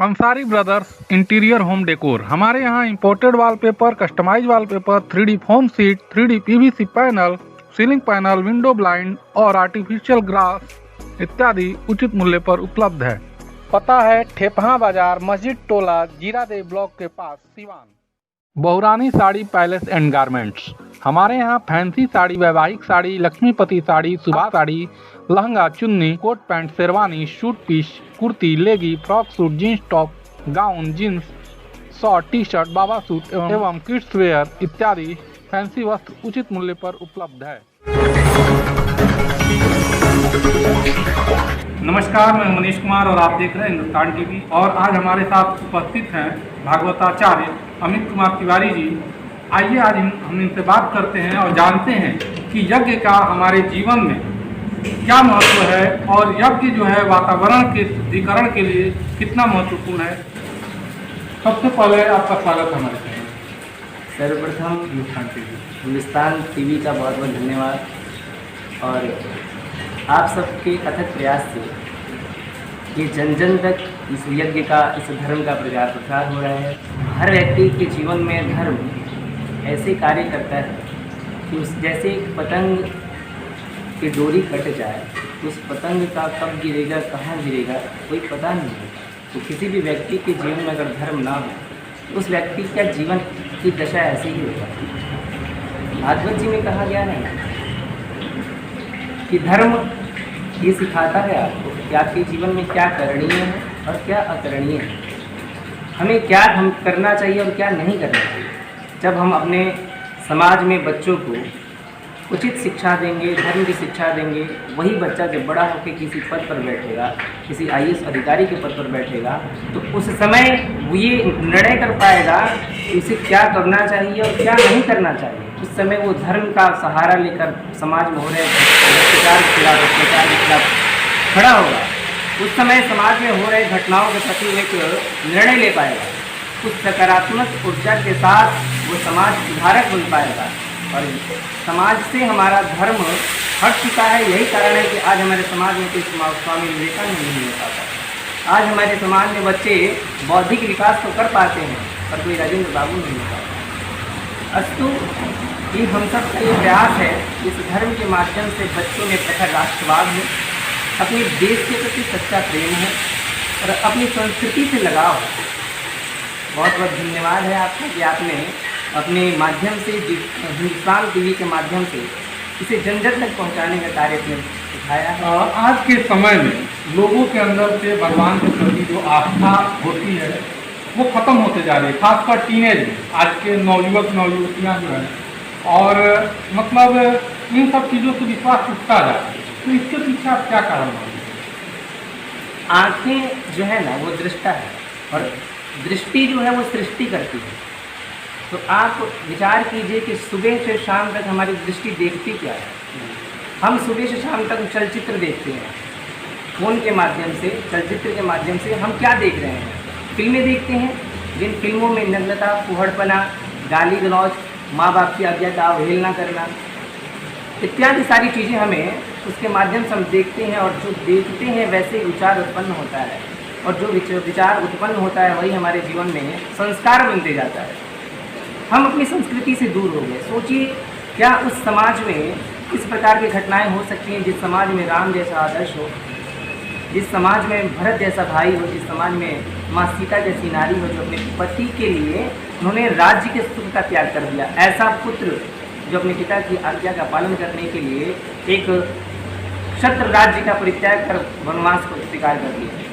Ansari brothers interior home decor. हमारे यहाँ imported wallpaper, customize wallpaper, 3D foam seat, 3D PVC panel, ceiling panel, window blind और artificial grass इत्यादि उचित मूल्य पर उपलब्ध है। पता है ठेपहा बाजार, मस्जिद टोला, जीरादेव ब्लॉक के पास, Siwan. Bahurani sari palace and garments. हमारे यहाँ फैंसी साड़ी, वैवाहिक साड़ी, लक्ष्मीपति साड़ी, सुभाष साड़ी, लहंगा, चुन्नी, coat pant, sherwani, suit piece, kurti, लेगी, frock suit, jeans top, gown, jeans, short, T shirt, बाबा सूट एवं किड्स वेयर इत्यादि फैंसी वस्त्र उचित मूल्य पर उपलब्ध है। नमस्कार, मैं मनीष कुमार और आप देख रहे हैं हिंदुस्तान टीवी। और आज हमारे साथ उपस्थित हैं भागवताचार्य अमित कुमार तिवारी जी। आइए आज हम इनसे बात करते हैं और जानते हैं कि यज्ञ का हमारे जीवन में क्या महत्व है और यज्ञ जो है वातावरण के शुद्धिकरण के लिए कितना महत्वपूर्ण है। सबसे पहले आपका स्वागत है हमारे चैनल। सर्वप्रथम हिंदुस्तान टीवी का बहुत बहुत धन्यवाद। और आप सबके अथक प्रयास से ये जन जन तक इस यज्ञ का, इस धर्म का प्रचार प्रसार हो रहा है। हर व्यक्ति के जीवन में धर्म ऐसे कार्य करता है कि उस जैसे एक पतंग की डोरी कट जाए, उस पतंग का कब गिरेगा, कहाँ गिरेगा, कोई पता नहीं है। तो किसी भी व्यक्ति के जीवन में अगर धर्म ना हो तो उस व्यक्ति का जीवन की दशा ऐसे ही होगा। भागवत जी में कहा गया है कि धर्म ये सिखाता है आपको कि आपके जीवन में क्या करणीय है और क्या अकरणीय है, हमें क्या हम करना चाहिए और क्या नहीं करना चाहिए। जब हम अपने समाज में बच्चों को उचित शिक्षा देंगे, धर्म की शिक्षा देंगे, वही बच्चा जब बड़ा होकर किसी पद पर बैठेगा, किसी IAS अधिकारी के पद पर बैठेगा, तो उस समय वो ये निर्णय कर पाएगा कि उसे क्या करना चाहिए और क्या नहीं करना चाहिए। उस समय वो धर्म का सहारा लेकर समाज में हो रहे भ्रष्टाचार के खिलाफ खड़ा होगा। उस समय समाज में हो रहे घटनाओं के प्रति एक निर्णय ले पाएगा। उस सकारात्मक ऊर्जा के साथ वो समाज सुधारक बन पाएगा। और समाज से हमारा धर्म हट चुका है। यही कारण है कि आज हमारे समाज में कोई स्वामी विवेकानंद नहीं हो पाता। आज हमारे समाज में बच्चे बौद्धिक विकास तो कर पाते हैं पर कोई राजेंद्र बाबू नहीं हो पाता। अस्तु ये हम सब का ये प्रयास है, इस धर्म के माध्यम से बच्चों में प्रखर राष्ट्रवाद है, अपने देश के प्रति सच्चा प्रेम है और अपनी संस्कृति से लगाव है। बहुत बहुत धन्यवाद है आपका कि आपने अपने माध्यम से, हिंदुस्तान टीवी के माध्यम से इसे जन जन तक पहुँचाने का कार्य आपने उठाया है। आज के समय में लोगों के अंदर से भगवान के प्रति जो आस्था होती है वो खत्म होते जा रही है, खासकर टीनेज में। आज के नवयुवक नवयुवतियाँ जो हैं और मतलब इन सब चीज़ों से विश्वास उठता जा रहा है। तो इसके पीछे आप क्या कारण मानते हैं? आँखें जो है ना वो दृष्टा है और दृष्टि जो है वो सृष्टि करती है। तो आप विचार कीजिए कि सुबह से शाम तक हमारी दृष्टि देखती क्या है। हम सुबह से शाम तक चलचित्र देखते हैं, फ़ोन के माध्यम से, चलचित्र के माध्यम से हम क्या देख रहे हैं? फिल्में देखते हैं, जिन फिल्मों में नग्नता, फुहड़पना, गाली गलौज, माँ बाप की आज्ञा का अवहेलना करना इत्यादि सारी चीज़ें हमें उसके माध्यम से हम देखते हैं। और जो देखते हैं वैसे विचार उत्पन्न होता है और जो विचार उत्पन्न होता है वही हमारे जीवन में संस्कार बनते जाता है। हम अपनी संस्कृति से दूर हो गए। सोचिए क्या उस समाज में इस प्रकार की घटनाएं हो सकती हैं जिस समाज में राम जैसा आदर्श हो, जिस समाज में भरत जैसा भाई हो, जिस समाज में माँ सीता जैसी नारी हो जो अपने पति के लिए उन्होंने राज्य के सुख का त्याग कर दिया। ऐसा पुत्र जो अपने पिता की आज्ञा का पालन करने के लिए एक क्षत्र राज्य का परित्याग कर वनवास को स्वीकार कर दिया।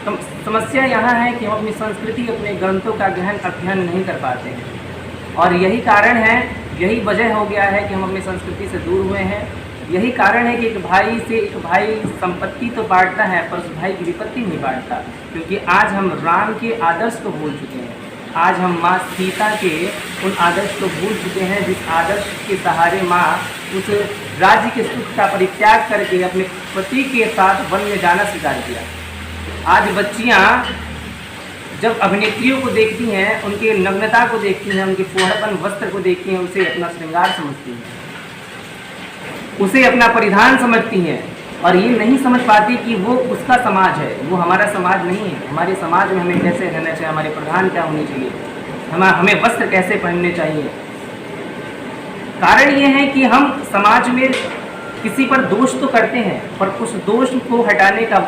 तो समस्या यहाँ है कि हम अपनी संस्कृति, अपने ग्रंथों का गहन अध्ययन नहीं कर पाते हैं और यही कारण है, यही वजह हो गया है कि हम अपनी संस्कृति से दूर हुए हैं। यही कारण है कि एक भाई से एक भाई संपत्ति तो बांटता है पर उस भाई की विपत्ति नहीं बांटता, क्योंकि आज हम राम के आदर्श को भूल चुके हैं। आज हम माँ सीता के उन आदर्श को भूल चुके हैं जिस आदर्श के सहारे माँ उस राज्य के सुख का परित्याग करके अपने पति के साथ वन में जाना स्वीकार किया। आज बच्चियाँ जब अभिनेत्रियों को देखती हैं, उनके नग्नता को देखती हैं, उनके फुहड़पन वस्त्र को देखती हैं, उसे अपना श्रृंगार समझती हैं, उसे अपना परिधान समझती हैं और ये नहीं समझ पाते कि वो उसका समाज है, वो हमारा समाज नहीं है। हमारे समाज में हमें कैसे रहना चाहिए, हमारे प्रधान क्या होने चाहिए, हमें वस्त्र कैसे पहनने चाहिए। कारण ये है कि हम समाज में किसी पर दोष तो करते हैं, पर उस दोष को हटाने का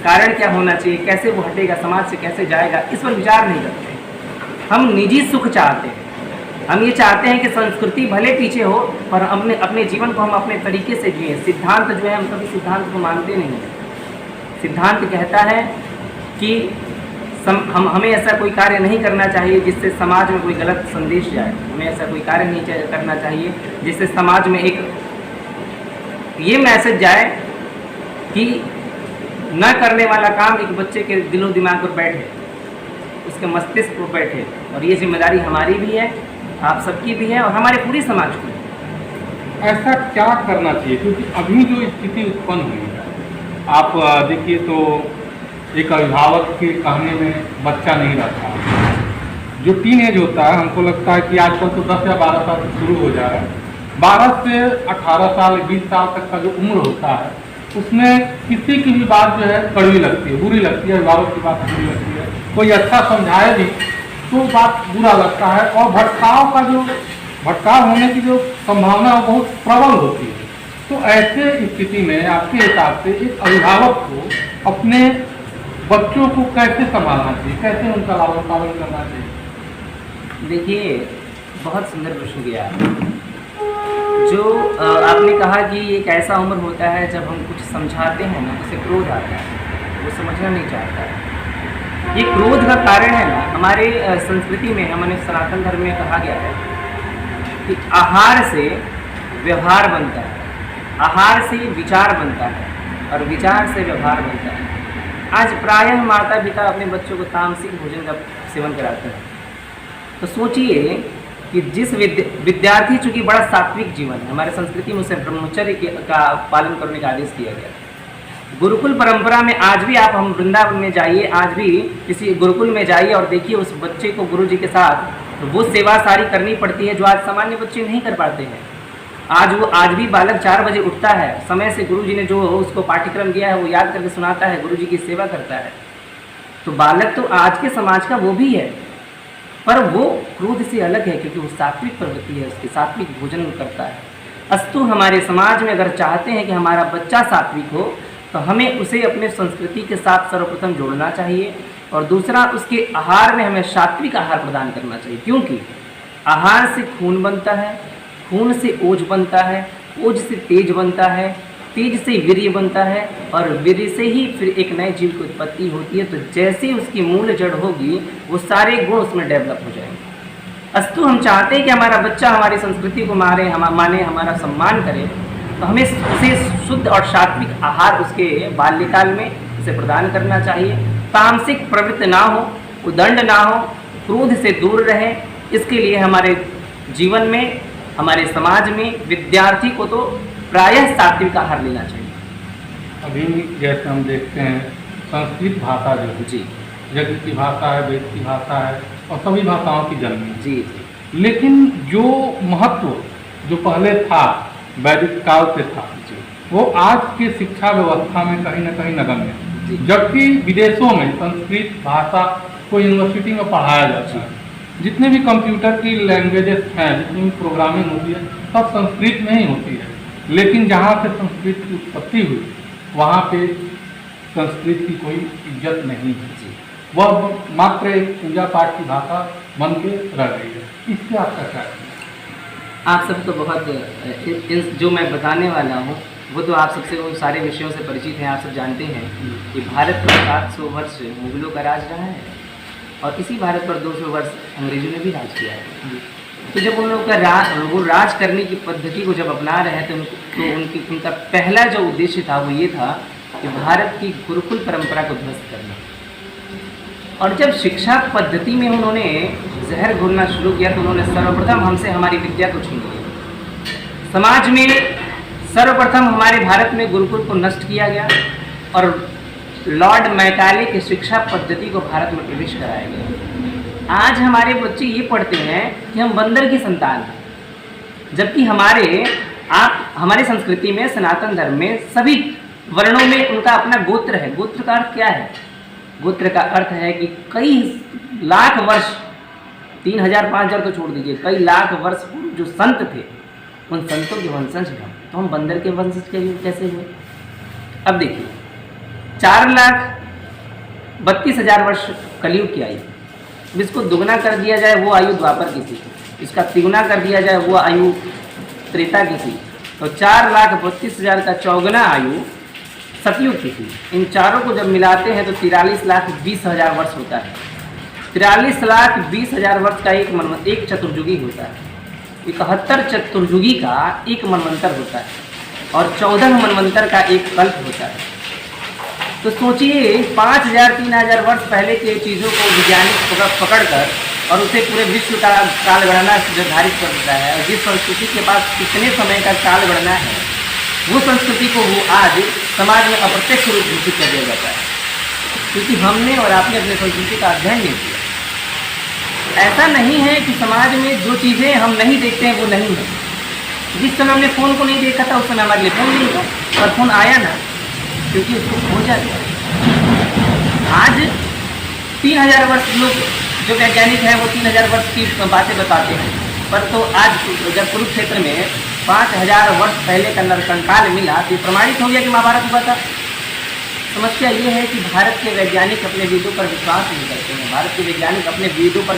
कारण क्या होना चाहिए, कैसे वो हटेगा, समाज से कैसे जाएगा, इस पर विचार नहीं करते। हम निजी सुख चाहते हैं। हम ये चाहते हैं कि संस्कृति भले पीछे हो, पर अपने जीवन को हम अपने तरीके से जिए। सिद्धांत जो है, हम कभी सिद्धांत को मानते नहीं हैं। सिद्धांत कहता है कि हमें ऐसा कोई कार्य नहीं करना चाहिए जिससे समाज में कोई गलत संदेश जाए। हमें ऐसा कोई कार्य नहीं करना चाहिए जिससे समाज में एक ये मैसेज जाए कि न करने वाला काम एक बच्चे के दिलो दिमाग पर बैठे, उसके मस्तिष्क पर बैठे। और ये जिम्मेदारी हमारी भी है, आप सबकी भी है, और हमारे पूरे समाज की। ऐसा क्या करना चाहिए? क्योंकि अभी जो स्थिति उत्पन्न हुई है, आप देखिए तो एक अभिभावक के कहने में बच्चा नहीं रहता। जो टीन एज होता है, हमको लगता है कि आजकल तो 10 या 12 साल से शुरू हो जा रहा है। 12 से 18 साल 20 साल तक का जो उम्र होता है, उसमें किसी की भी बात जो है कड़वी लगती है, बुरी लगती है। अभिभावक की बात बुरी लगती है, कोई अच्छा समझाए भी तो बात बुरा लगता है, और भटकाव होने की जो संभावना है बहुत प्रबल होती है। तो ऐसे स्थिति में आपके हिसाब से एक अभिभावक को अपने बच्चों को कैसे संभालना चाहिए, कैसे उनका लालन पालन करना चाहिए? देखिए, बहुत सुंदर प्रश्न किया जो आपने कहा कि एक ऐसा उम्र होता है जब हम कुछ समझाते हैं ना, उसे क्रोध आता है, वो समझना नहीं चाहता है। ये क्रोध का कारण है ना, हमारे संस्कृति में, हमारे सनातन धर्म में कहा गया है कि आहार से व्यवहार बनता है, आहार से विचार बनता है, और विचार से व्यवहार बनता है। आज प्रायः माता पिता अपने बच्चों को तामसिक भोजन का सेवन कराते हैं। तो सोचिए कि जिस विद्यार्थी, चूँकि बड़ा सात्विक जीवन है, हमारे संस्कृति में उसे ब्रह्मचर्य का पालन करने का आदेश दिया गया। गुरुकुल परंपरा में आज भी आप, हम वृंदावन में जाइए, आज भी किसी गुरुकुल में जाइए और देखिए उस बच्चे को गुरु जी के साथ तो वो सेवा सारी करनी पड़ती है जो आज सामान्य बच्चे नहीं कर पाते हैं। आज भी बालक 4 बजे उठता है, समय से गुरु जी ने जो उसको पाठ्यक्रम दिया है वो याद करके सुनाता है, गुरु जी की सेवा करता है। तो बालक तो आज के समाज का वो भी है, पर वो क्रोध से अलग है, क्योंकि वो सात्विक प्रवृत्ति है, उसके सात्विक भोजन करता है। अस्तु हमारे समाज में अगर चाहते हैं कि हमारा बच्चा सात्विक हो, तो हमें उसे अपने संस्कृति के साथ सर्वप्रथम जोड़ना चाहिए, और दूसरा उसके आहार में हमें सात्विक आहार प्रदान करना चाहिए। क्योंकि आहार से खून बनता है, खून से ओज बनता है, ओज से तेज बनता है, तेज से वीर्य बनता है, और वीर्य से ही फिर एक नए जीव की उत्पत्ति होती है। तो जैसे उसकी मूल जड़ होगी, वो सारे गुण उसमें डेवलप हो जाएंगे। अस्तु हम चाहते हैं कि हमारा बच्चा हमारी संस्कृति को माने, हमारा सम्मान करे, तो हमें उसे शुद्ध और सात्विक आहार उसके बाल्यकाल में उसे प्रदान करना चाहिए। तामसिक प्रवृत्ति ना हो, उदंड ना हो, क्रोध से दूर रहे। इसके लिए हमारे जीवन में, हमारे समाज में विद्यार्थी को तो प्रायः सात्विक आहार लेना चाहिए। अभी जैसे हम देखते हैं संस्कृत भाषा जो है, जी, यज्ञ की भाषा है, वेद की भाषा है, और सभी भाषाओं की जननी है। जी। लेकिन जो महत्व जो पहले था, वैदिक काल से था, वो आज की शिक्षा व्यवस्था में कहीं ना कहीं नगण्य है। जबकि विदेशों में संस्कृत भाषा को यूनिवर्सिटी में पढ़ाया जाता है। जितने भी कंप्यूटर की लैंग्वेजेस हैं, जितनी भी प्रोग्रामिंग होती है, सब संस्कृत में ही होती है। लेकिन जहाँ से संस्कृत की उत्पत्ति हुई, वहाँ पे संस्कृत की कोई इज्जत नहीं है, वह मात्र एक पूजा पाठ की भाषा बन के रह गई है। इससे आपका क्या है? आप सब तो बहुत जो मैं बताने वाला हूँ वो तो आप सबसे वो सारे विषयों से परिचित हैं। आप सब जानते हैं कि भारत पर 700 वर्ष मुगलों का राज रहा है, और इसी भारत पर 200 वर्ष अंग्रेजों ने भी राज किया है। तो जब उन लोगों का वो राज करने की पद्धति को जब अपना रहे हैं, तो उनका पहला जो उद्देश्य था वो ये था कि भारत की गुरुकुल परंपरा को ध्वस्त करना। और जब शिक्षा पद्धति में उन्होंने जहर घोलना शुरू किया, तो उन्होंने सर्वप्रथम हमसे हमारी विद्या को छीन लिया। समाज में सर्वप्रथम हमारे भारत में गुरुकुल को नष्ट किया गया, और लॉर्ड मैकाले की शिक्षा पद्धति को भारत में प्रवेश कराया गया। आज हमारे बच्चे ये पढ़ते हैं कि हम बंदर की संतान हैं, जबकि हमारे संस्कृति में, सनातन धर्म में सभी वर्णों में उनका अपना गोत्र है। गोत्र का अर्थ क्या है? गोत्र का अर्थ है कि कई लाख वर्ष, 3000 5000 तो छोड़ दीजिए, कई लाख वर्ष पूर्व जो संत थे उन संतों के वंशज हैं। तो हम बंदर के वंशज कैसे हुए? अब देखिए, 4,32,000 वर्ष कलयुग की आयु, इसको दुगना कर दिया जाए वो आयु द्वापर की थी, इसका तिगुना कर दिया जाए वो आयु त्रेता की थी, तो 4,32,000 का चौगुना आयु सतयुग की थी। इन चारों को जब मिलाते हैं तो 43,20,000 वर्ष होता है। 43,20,000 वर्ष का एक चतुर्युगी होता है। 71 चतुर्युगी का एक मनवंतर होता है और 14 मनवंतर का एक कल्प होता है। तो सोचिए, 5,000 3,000 वर्ष पहले के चीज़ों को वैज्ञानिक पकड़कर और उसे पूरे विश्व का काल गणना निर्धारित कर देता है। और जिस संस्कृति के पास कितने समय का काल गणना है, वो संस्कृति को वो आज समाज में अप्रत्यक्ष रूप घोषित कर दिया जाता है, क्योंकि हमने और आपने अपने संस्कृति का अध्ययन नहीं किया। ऐसा नहीं है कि समाज में जो चीज़ें हम नहीं देखते हैं वो नहीं है। जिस समय हमने फ़ोन को नहीं देखा था उस समय हमारे लिए फ़ोन नहीं था, और फ़ोन आया ना, क्योंकि उसको खोजा गया। आज 3,000 वर्ष लोग जो वैज्ञानिक हैं वो 3,000 वर्ष की बातें बताते हैं, पर तो आज जब कुरुक्षेत्र में 5,000 वर्ष पहले का नरकंकाल मिला तो ये प्रमाणित हो गया कि महाभारत हुआ था। समस्या ये है कि भारत के वैज्ञानिक अपने वेदों पर विश्वास नहीं करते हैं, भारत के वैज्ञानिक अपने वेदों पर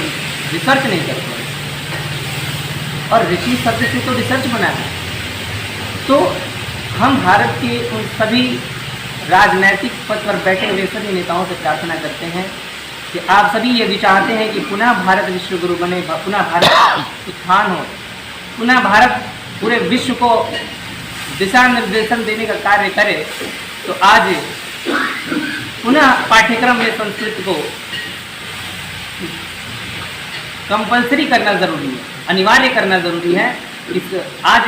रिसर्च नहीं करते हैं, और ऋषि शब्द से तो रिसर्च बना है। तो हम भारत के उन सभी राजनैतिक पद पर बैठे हुए सभी नेताओं से प्रार्थना करते हैं कि आप सभी यदि चाहते हैं कि पुनः भारत विश्व गुरु बने, पुनः भारत उत्थान हो, पुनः भारत पूरे विश्व को दिशा निर्देशन देने का कार्य करे, तो आज पुनः पाठ्यक्रम में संस्कृत को कंपलसरी करना ज़रूरी है, अनिवार्य करना ज़रूरी है। आज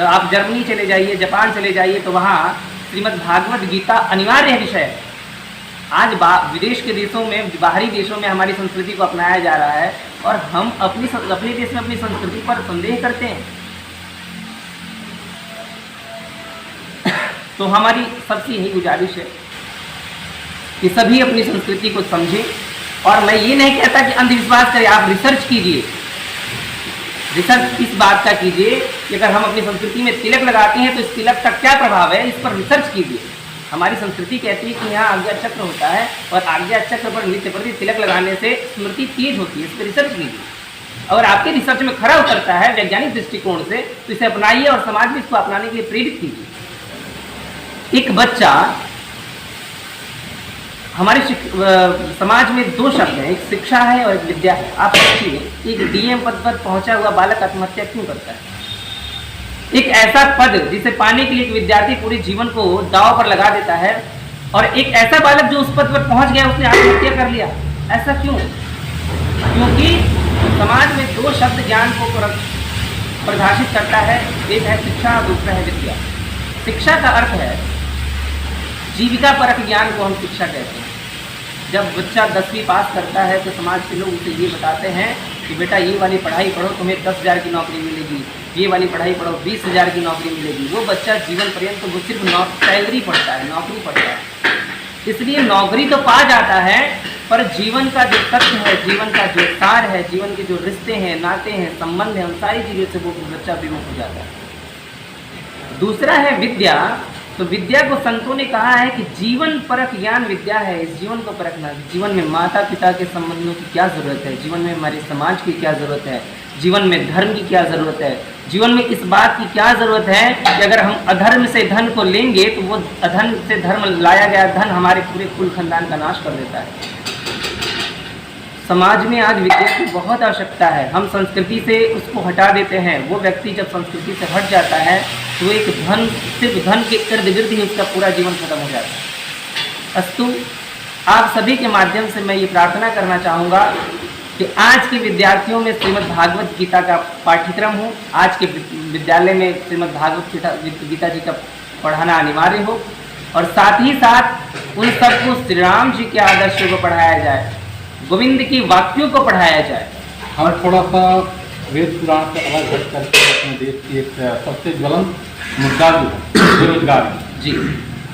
आप जर्मनी चले जाइए, जापान चले जाइए, तो वहाँ श्रीमद् भागवत गीता अनिवार्य विषय है। आज विदेश के देशों में, बाहरी देशों में हमारी संस्कृति को अपनाया जा रहा है, और हम अपने देश में अपनी संस्कृति पर संदेह करते हैं। तो हमारी सबसे यही गुजारिश है कि सभी अपनी संस्कृति को समझें, और मैं ये नहीं कहता कि अंधविश्वास करें, आप रिसर्च कीजिए। रिसर्च इस बात का कीजिए कि अगर हम अपनी संस्कृति में तिलक लगाते हैं तो इस तिलक का क्या प्रभाव है, इस पर रिसर्च कीजिए। हमारी संस्कृति कहती है कि यहाँ आज्ञा चक्र होता है, और आज्ञा चक्र पर नित्य प्रति तिलक लगाने से स्मृति तेज होती है, इस पर रिसर्च कीजिए। अगर आपके रिसर्च में खरा उतरता है वैज्ञानिक दृष्टिकोण से, तो इसे अपनाइए और समाज में इसको अपनाने के लिए प्रेरित कीजिए। एक बच्चा, हमारे समाज में दो शब्द हैं, एक शिक्षा है और एक विद्या है। आप सोचिए, एक डीएम पद पर पहुंचा हुआ बालक आत्महत्या क्यों करता है? एक ऐसा पद जिसे पाने के लिए एक विद्यार्थी पूरे जीवन को दांव पर लगा देता है, और एक ऐसा बालक जो उस पद पर पहुंच गया उसने आत्महत्या कर लिया। ऐसा क्यों? क्योंकि समाज में दो शब्द ज्ञान को परिभाषित करता है, एक है शिक्षा और दूसरा है विद्या। शिक्षा का अर्थ है जीविका परक ज्ञान को हम शिक्षा कहते हैं। जब बच्चा 10वीं पास करता है तो समाज के लोग उसे ये बताते हैं कि बेटा ये वाली पढ़ाई पढ़ो, तुम्हें 10,000 की नौकरी मिलेगी, ये वाली पढ़ाई पढ़ो 20,000 की नौकरी मिलेगी। वो बच्चा जीवन पर्यंत वो सिर्फ सैलरी पढ़ता है, नौकरी पढ़ता है। इसलिए नौकरी तो पा जाता है, पर जीवन का जो तत्व है, जीवन का जो सार है, जीवन के जो रिश्ते हैं, नाते हैं, संबंध हैं, उन सारी चीज़ों से वो बच्चा विमुख हो जाता है। दूसरा है विद्या। तो विद्या को संतों ने कहा है कि जीवन परक ज्ञान विद्या है। इस जीवन को परखना, जीवन में माता पिता के संबंधों की क्या ज़रूरत है, जीवन में हमारे समाज की क्या ज़रूरत है, जीवन में धर्म की क्या ज़रूरत है, जीवन में इस बात की क्या ज़रूरत है कि अगर हम अधर्म से धन को लेंगे तो वो अधर्म से धर्म लाया गया धन हमारे पूरे कुल खानदान का नाश कर देता है। समाज में आज विद्या की बहुत आवश्यकता है। हम संस्कृति से उसको हटा देते हैं। वो व्यक्ति जब संस्कृति से हट जाता है तो एक धन, सिर्फ धन के इर्द गिर्द ही उसका पूरा जीवन खत्म हो जाता है। अस्तु, आप सभी के माध्यम से मैं ये प्रार्थना करना चाहूँगा कि आज के विद्यार्थियों में श्रीमद् भागवत गीता का पाठ्यक्रम हो, आज के विद्यालय में श्रीमद् भागवत गीता जी का पढ़ाना अनिवार्य हो, और साथ ही साथ उन सबको श्री राम जी के आदर्शों को पढ़ाया जाए, गोविंद की वाक्यों को पढ़ाया जाए। हमें थोड़ा सा वेद पुराण से अलग हट करके अपने देश की एक सबसे ज्वलंत मुद्दा जो है बेरोजगारी जी,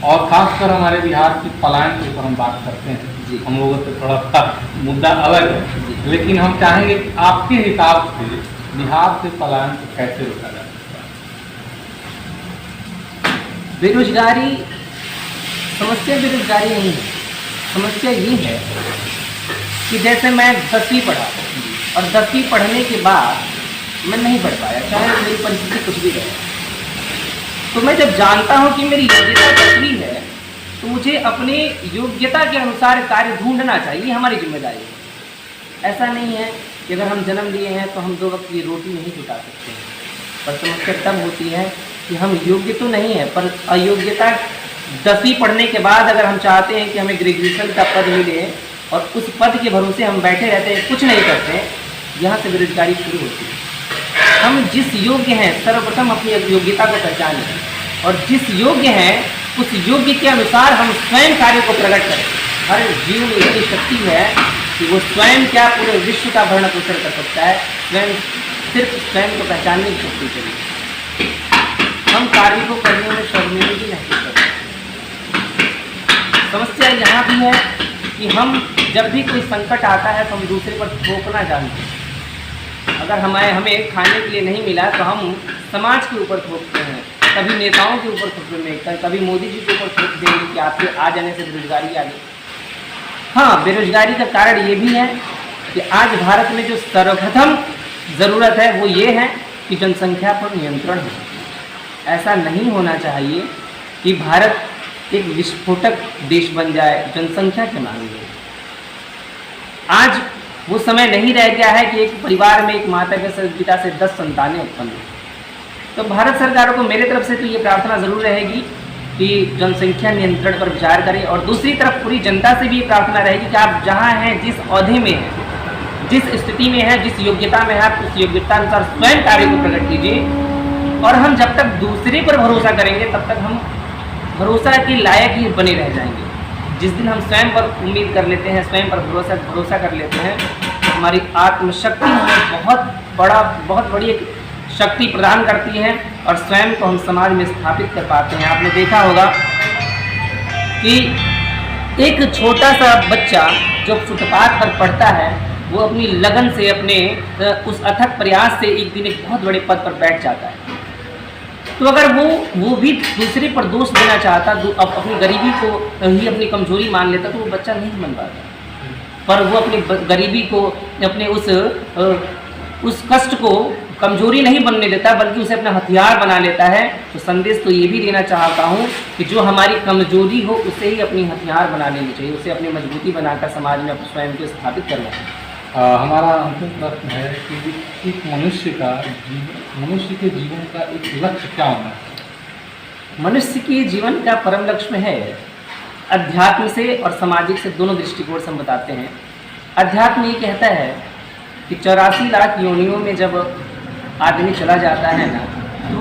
और खासकर हमारे बिहार की पलायन के ऊपर हम बात करते हैं जी। हम लोगों से थोड़ा सा मुद्दा अलग है, लेकिन हम चाहेंगे कि आपके हिसाब से बिहार से पलायन को कैसे रोका जा सकता है? बेरोजगारी समस्या बेरोजगारी नहीं है, समस्या ये है कि जैसे मैं 10वीं पढ़ा और 10वीं पढ़ने के बाद मैं नहीं पढ़ पाया, चाहे मेरी परिस्थिति कुछ भी रहे। तो मैं जब जानता हूँ कि मेरी योग्यता 10वीं है, तो मुझे अपने योग्यता के अनुसार कार्य ढूंढना चाहिए, ये हमारी जिम्मेदारी है। ऐसा नहीं है कि अगर हम जन्म लिए हैं तो हम 2 वक्त की रोटी नहीं जुटा सकते हैं। पर समस्या तब होती है कि हम योग्य तो नहीं है, पर अयोग्यता 10वीं पढ़ने के बाद अगर हम चाहते हैं कि हमें ग्रेजुएशन का पद मिले और उस पद के भरोसे हम बैठे रहते हैं, कुछ नहीं करते, यहाँ से बेरोजगारी शुरू होती है। हम जिस योग्य हैं सर्वप्रथम अपनी योग्यता को पहचानें और जिस योग्य हैं उस योग्य के अनुसार हम स्वयं कार्य को प्रकट करें। हर जीव में इतनी शक्ति है कि वो स्वयं क्या पूरे विश्व का भरण पोषण कर सकता है, स्वयं सिर्फ स्वयं को पहचानने की शक्ति चाहिए। हम कार्य को करने में शर्मिंदगी महसूस करते हैं। समस्या यहाँ भी है कि हम जब भी कोई संकट आता है तो हम दूसरे पर थोपना जानते हैं। अगर हमें खाने के लिए नहीं मिला तो हम समाज के ऊपर थोपते हैं, कभी नेताओं के ऊपर थोपते, कभी मोदी जी के ऊपर थोप देंगे कि आपके आ जाने से बेरोजगारी आ गई। हाँ, बेरोजगारी का कारण ये भी है कि आज भारत में जो सर्वप्रथम ज़रूरत है वो ये है कि जनसंख्या पर नियंत्रण हो। ऐसा नहीं होना चाहिए कि भारत एक विस्फोटक देश बन जाए जनसंख्या के मामले में। आज वो समय नहीं रह गया है कि एक परिवार में एक माता के पिता से 10 संतानें उत्पन्न हो। तो भारत सरकारों को मेरे तरफ से तो ये प्रार्थना ज़रूर रहेगी कि जनसंख्या नियंत्रण पर विचार करें, और दूसरी तरफ पूरी जनता से भी ये प्रार्थना रहेगी कि आप जहाँ हैं, जिस औहदे में हैं, जिस स्थिति में हैं, जिस योग्यता में हैं, आप उस योग्यता अनुसार स्वयं कार्य को प्रकट कीजिए। और हम जब तक दूसरे पर भरोसा करेंगे तब तक हम भरोसा के लायक ही बने रह जाएंगे। जिस दिन हम स्वयं पर उम्मीद कर लेते हैं, स्वयं पर भरोसा कर लेते हैं, तो हमारी आत्मशक्ति हमें बहुत बड़ी एक शक्ति प्रदान करती है और स्वयं को हम समाज में स्थापित कर पाते हैं। आपने देखा होगा कि एक छोटा सा बच्चा जो फुटपाथ पर पढ़ता है वो अपनी लगन से अपने उस अथक प्रयास से एक दिन एक बहुत बड़े पद पर बैठ जाता है। तो अगर वो भी दूसरे पर दोष देना चाहता, अपनी गरीबी को ही अपनी कमजोरी मान लेता, तो वो बच्चा नहीं बन पाता। पर वो अपनी गरीबी को, अपने उस कष्ट को कमजोरी नहीं बनने देता, बल्कि उसे अपना हथियार बना लेता है। तो संदेश तो ये भी देना चाहता हूँ कि जो हमारी कमजोरी हो उसे ही अपनी हथियार बना लेनी चाहिए, उसे अपनी मजबूती बनाकर समाज में स्वयं को स्थापित करना चाहिए। हमारा अंतिम प्रश्न है कि एक मनुष्य के जीवन का एक लक्ष्य क्या होना है? मनुष्य के जीवन का परम लक्ष्य है अध्यात्म से और सामाजिक से, दोनों दृष्टिकोण से हम बताते हैं। अध्यात्म ये कहता है कि 84 लाख योनियों में जब आदमी चला जाता है ना, तो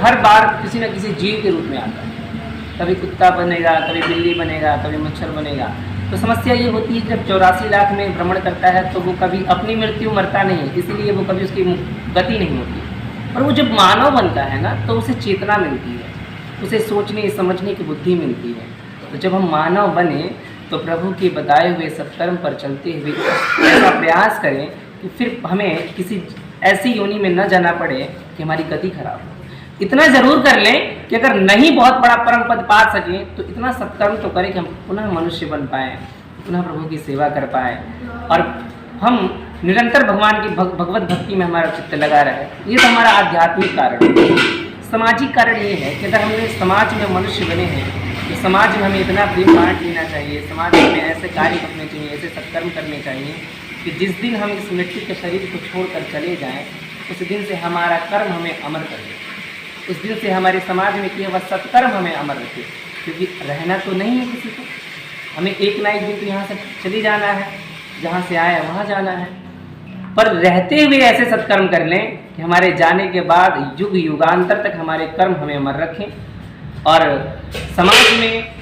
हर बार किसी न किसी जीव के रूप में आता है। कभी कुत्ता बनेगा, कभी बिल्ली बनेगा, कभी मच्छर बनेगा। तो समस्या ये होती है जब 84 लाख में भ्रमण करता है तो वो कभी अपनी मृत्यु मरता नहीं, इसीलिए वो कभी उसकी गति नहीं होती। और वो जब मानव बनता है ना तो उसे चेतना मिलती है, उसे सोचने समझने की बुद्धि मिलती है। तो जब हम मानव बने तो प्रभु के बताए हुए सत्कर्म पर चलते हुए ऐसा प्रयास करें कि फिर हमें किसी ऐसी योनि में न जाना पड़े कि हमारी गति खराब हो। इतना ज़रूर कर लें कि अगर नहीं बहुत बड़ा परम पद पा सकें तो इतना सत्कर्म तो करें कि हम पुनः मनुष्य बन पाएँ, पुनः प्रभु की सेवा कर पाएँ और हम निरंतर भगवान की भगवत भक्ति में हमारा चित्त लगा रहे। ये तो हमारा आध्यात्मिक कारण है। सामाजिक कारण ये है कि अगर हमने समाज में मनुष्य बने हैं तो समाज में हमें इतना प्रेम बांट लेना चाहिए, समाज में ऐसे कार्य करने चाहिए, ऐसे सत्कर्म करने चाहिए कि जिस दिन हम इस मिट्टी के शरीर को छोड़कर चले जाएं उस दिन से हमारा कर्म हमें अमर करे, उस दिन से हमारे समाज में किया हुआ सत्कर्म हमें अमर रखे। क्योंकि रहना तो नहीं है किसी को, हमें एक ना एक दिन तो यहाँ से चली जाना है, जहाँ से आए वहाँ जाना है। पर रहते हुए ऐसे सत्कर्म कर लें कि हमारे जाने के बाद युग युगांतर तक हमारे कर्म हमें अमर रखें और समाज में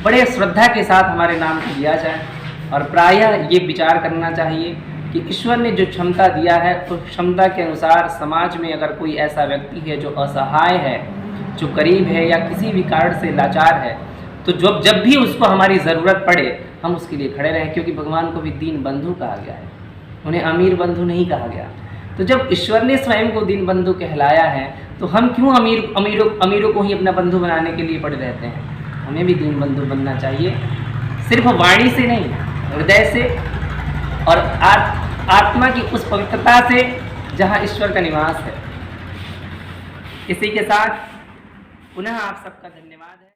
बड़े श्रद्धा के साथ हमारे नाम को लिया जाए। और प्रायः ये विचार करना चाहिए कि ईश्वर ने जो क्षमता दिया है उस क्षमता के अनुसार समाज में अगर कोई ऐसा व्यक्ति है जो असहाय है, जो करीब है या किसी भी कारण से लाचार है, तो जब भी उसको हमारी ज़रूरत पड़े हम उसके लिए खड़े रहें, क्योंकि भगवान को भी दीन बंधु कहा गया है, उन्हें अमीर बंधु नहीं कहा गया। तो जब ईश्वर ने स्वयं को दीन बंधु कहलाया है, तो हम क्यों अमीरों को ही अपना बंधु बनाने के लिए पड़े रहते हैं? हमें भी दीन बंधु बनना चाहिए, सिर्फ वाणी से नहीं, हृदय से और आत्मा की उस पवित्रता से जहाँ ईश्वर का निवास है। इसी के साथ पुनः आप सबका धन्यवाद है।